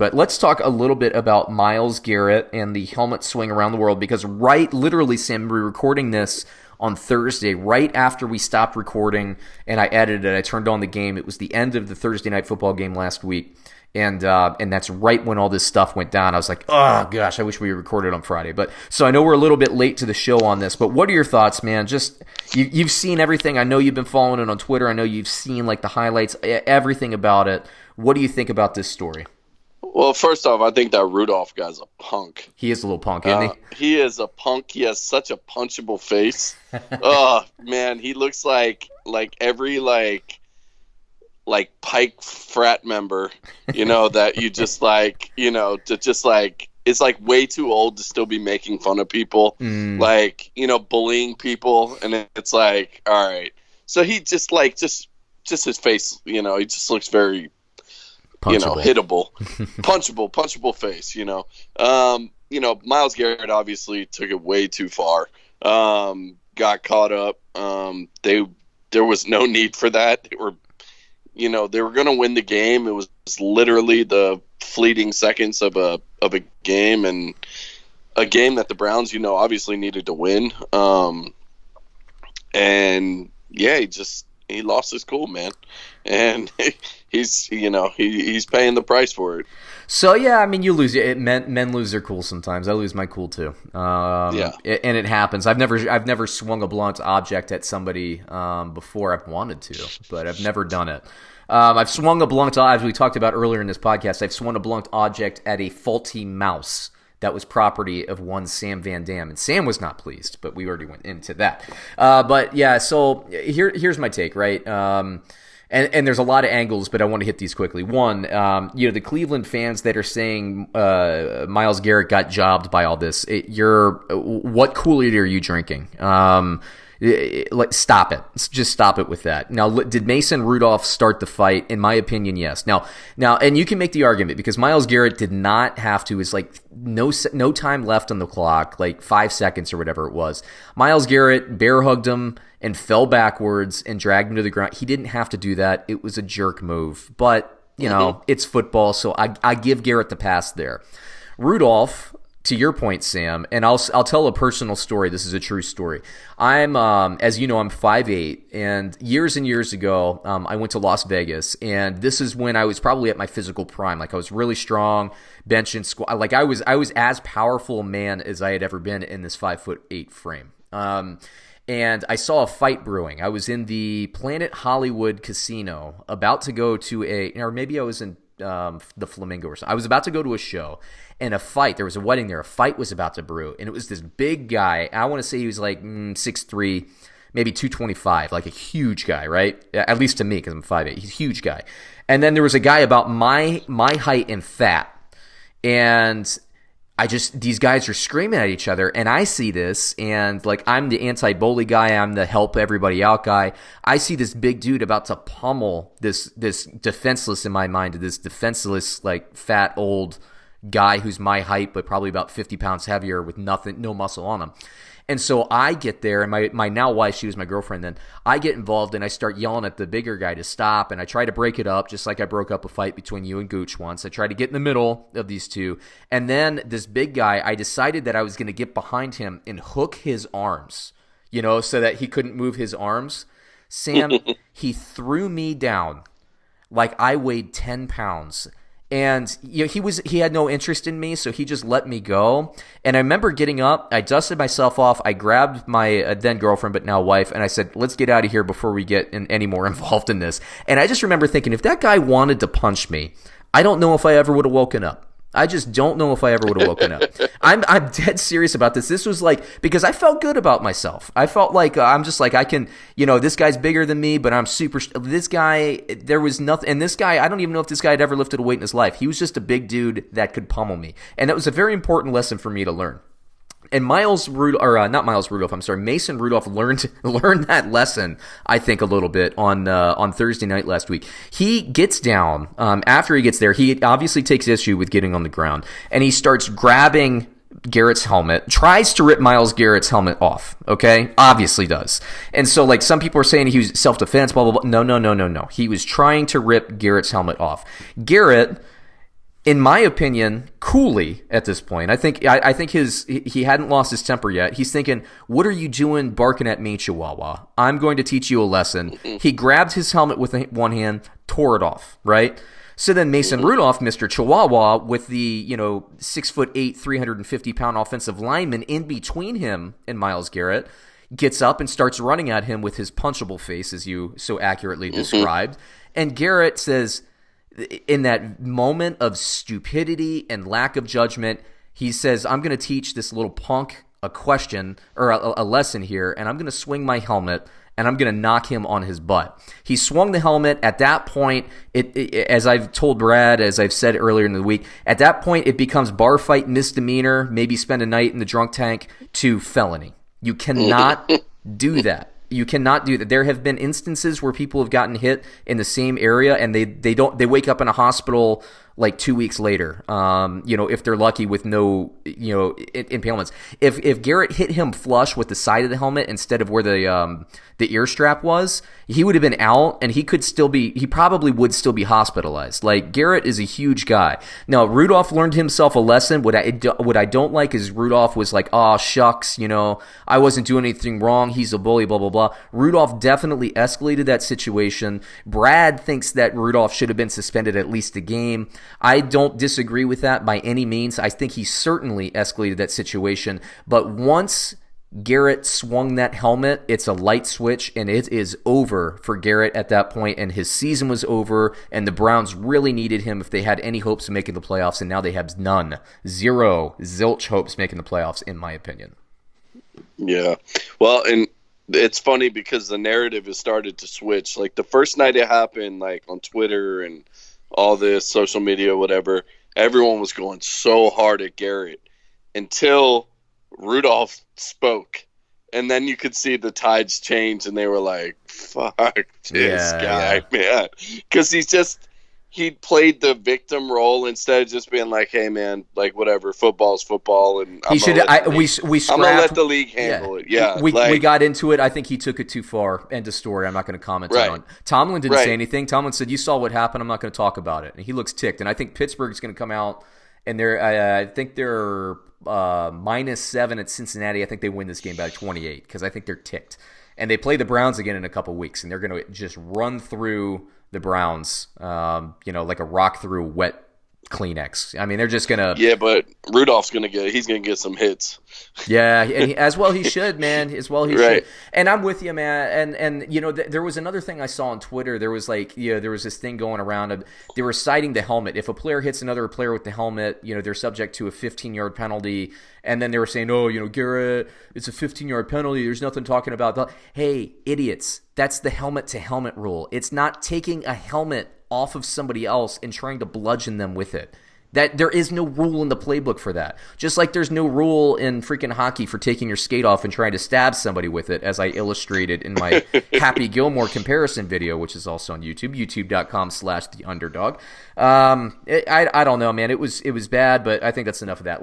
But let's talk a little bit about Myles Garrett and the helmet swing around the world, because literally, Sam, we're recording this on Thursday, right after we stopped recording, and I edited it. I turned on the game. It was the end of the Thursday night football game last week. And that's right when all this stuff went down. I was like, oh, gosh, I wish we recorded on Friday. But so I know we're a little bit late to the show on this, but what are your thoughts, man? Just you've seen everything. I know you've been following it on Twitter. I know you've seen like the highlights, everything about it. What do you think about this story? Well, first off, I think that Rudolph guy's a punk. He is a little punk, isn't he? He is a punk. He has such a punchable face. Oh, man, he looks like every Pike frat member, that you just it's like way too old to still be making fun of people, bullying people, and it's like, all right. So he just his face, he just looks very, punchable. Hittable, punchable face, Myles Garrett obviously took it way too far, got caught up. There was no need for that. They were going to win the game. It was literally the fleeting seconds of a game, and a game that the Browns, obviously needed to win. And yeah, he lost his cool, man, and he's paying the price for it. So yeah, I mean, you lose it. Men lose their cool sometimes. I lose my cool too. And it happens. I've never swung a blunt object at somebody before. I've wanted to, but I've never done it. I've swung a blunt, as we talked about earlier in this podcast. I've swung a blunt object at a faulty mouse that was property of one Sam Van Dam, and Sam was not pleased. But we already went into that. But yeah, so here's my take, right? And there's a lot of angles, but I want to hit these quickly. One, the Cleveland fans that are saying Myles Garrett got jobbed by all this, what Kool-Aid are you drinking? Stop it. Just stop it with that. Now, did Mason Rudolph start the fight? In my opinion, yes. Now, and you can make the argument because Myles Garrett did not have to. It's like no time left on the clock, like 5 seconds or whatever it was. Myles Garrett bear hugged him and fell backwards and dragged him to the ground. He didn't have to do that. It was a jerk move, but it's football, so I give Garrett the pass there. Rudolph, to your point, Sam, and I'll tell a personal story. This is a true story. I'm, as you know, I'm 5'8", and years ago, I went to Las Vegas, and this is when I was probably at my physical prime. Like I was really strong, bench and squat. Like I was as powerful a man as I had ever been in this 5'8" frame. And I saw a fight brewing. I was in the Planet Hollywood Casino, about to go to or maybe I was in the Flamingo or something. I was about to go to a show, and a fight. There was a wedding there. A fight was about to brew, and it was this big guy. I want to say he was like 6'3", maybe 225, like a huge guy, right? At least to me, because I'm 5'8". He's a huge guy. And then there was a guy about my height and fat, and these guys are screaming at each other, and I see this, and like I'm the anti-bully guy, I'm the help everybody out guy. I see this big dude about to pummel this defenseless, in my mind, this defenseless, like fat old guy who's my height but probably about 50 pounds heavier with no muscle on him. And so I get there, and my now wife, she was my girlfriend then, I get involved and I start yelling at the bigger guy to stop, and I try to break it up just like I broke up a fight between you and Gooch once. I try to get in the middle of these two, and then this big guy, I decided that I was going to get behind him and hook his arms, so that he couldn't move his arms. Sam, he threw me down like I weighed 10 pounds. And he had no interest in me, so he just let me go. And I remember getting up, I dusted myself off, I grabbed my then girlfriend but now wife, and I said, let's get out of here before we get any more involved in this. And I just remember thinking, if that guy wanted to punch me, I don't know if I ever would have woken up. I just don't know if I ever would have woken up. I'm dead serious about this. This was like, because I felt good about myself. I felt like I'm just like, I can, this guy's bigger than me, but I'm this guy, there was nothing. And this guy, I don't even know if this guy had ever lifted a weight in his life. He was just a big dude that could pummel me. And that was a very important lesson for me to learn. And Mason Rudolph learned that lesson, I think, a little bit on Thursday night last week. He gets down after he gets there. He obviously takes issue with getting on the ground, and he starts grabbing Garrett's helmet, tries to rip Myles Garrett's helmet off. Okay, obviously does. And so, like, some people are saying he was self-defense, blah blah blah. No. He was trying to rip Garrett's helmet off. Garrett In my opinion, coolly at this point. I think he hadn't lost his temper yet. He's thinking, "What are you doing barking at me, Chihuahua? I'm going to teach you a lesson." He grabbed his helmet with one hand, tore it off, right? So then Mason Rudolph, Mr. Chihuahua, with the 6'8", 350-pound offensive lineman in between him and Myles Garrett, gets up and starts running at him with his punchable face, as you so accurately described. And Garrett says, in that moment of stupidity and lack of judgment, he says, "I'm going to teach this little punk a question or a lesson here, and I'm going to swing my helmet and I'm going to knock him on his butt." He swung the helmet. At that point, as I've told Brad, as I've said earlier in the week, at that point it becomes bar fight misdemeanor, maybe spend a night in the drunk tank, to felony. You cannot do that. You cannot do that. There have been instances where people have gotten hit in the same area and they wake up in a hospital like 2 weeks later, if they're lucky, with no, impalements. If Garrett hit him flush with the side of the helmet instead of where the ear strap was, he would have been out, and he probably would still be hospitalized. Like, Garrett is a huge guy. Now, Rudolph learned himself a lesson. What I don't like is Rudolph was like, "Oh, shucks, I wasn't doing anything wrong. He's a bully, blah, blah, blah." Rudolph definitely escalated that situation. Brad thinks that Rudolph should have been suspended at least a game. I don't disagree with that by any means. I think he certainly escalated that situation. But once Garrett swung that helmet, it's a light switch, and it is over for Garrett at that point, and his season was over, and the Browns really needed him if they had any hopes of making the playoffs, and now they have none. Zero, zilch hopes making the playoffs, in my opinion. Yeah. Well, and it's funny because the narrative has started to switch. Like, the first night it happened, like on Twitter and all this social media, whatever, everyone was going so hard at Garrett until Rudolph spoke. And then you could see the tides change, and they were like, "Fuck this guy, man." Because he played the victim role instead of just being like, "Hey, man, like, whatever, football's football." And I'm going to let the league handle it. Yeah, we got into it. I think he took it too far. End of story. I'm not going to comment on. Tomlin didn't say anything. Tomlin said, "You saw what happened. I'm not going to talk about it." And he looks ticked. And I think Pittsburgh's going to come out, and I think they're -7 at Cincinnati. I think they win this game by 28 because I think they're ticked. And they play the Browns again in a couple weeks, and they're going to just run through the Browns, like a rock through wet Kleenex. I mean, they're just gonna. Yeah, but Rudolph's he's gonna get some hits. Yeah, and as well he should, man. As well he should. And I'm with you, man. And there was another thing I saw on Twitter. There was there was this thing going around. They were citing the helmet. If a player hits another player with the helmet, they're subject to a 15-yard penalty. And then they were saying, "Oh, Garrett, it's a 15-yard penalty. There's nothing talking about that." Hey, idiots! That's the helmet-to-helmet rule. It's not taking a helmet off of somebody else and trying to bludgeon them with it. That there is no rule in the playbook for that. Just like there's no rule in freaking hockey for taking your skate off and trying to stab somebody with it, as I illustrated in my Happy Gilmore comparison video, which is also on YouTube, youtube.com/theunderdog. I don't know, man. It was bad, but I think that's enough of that.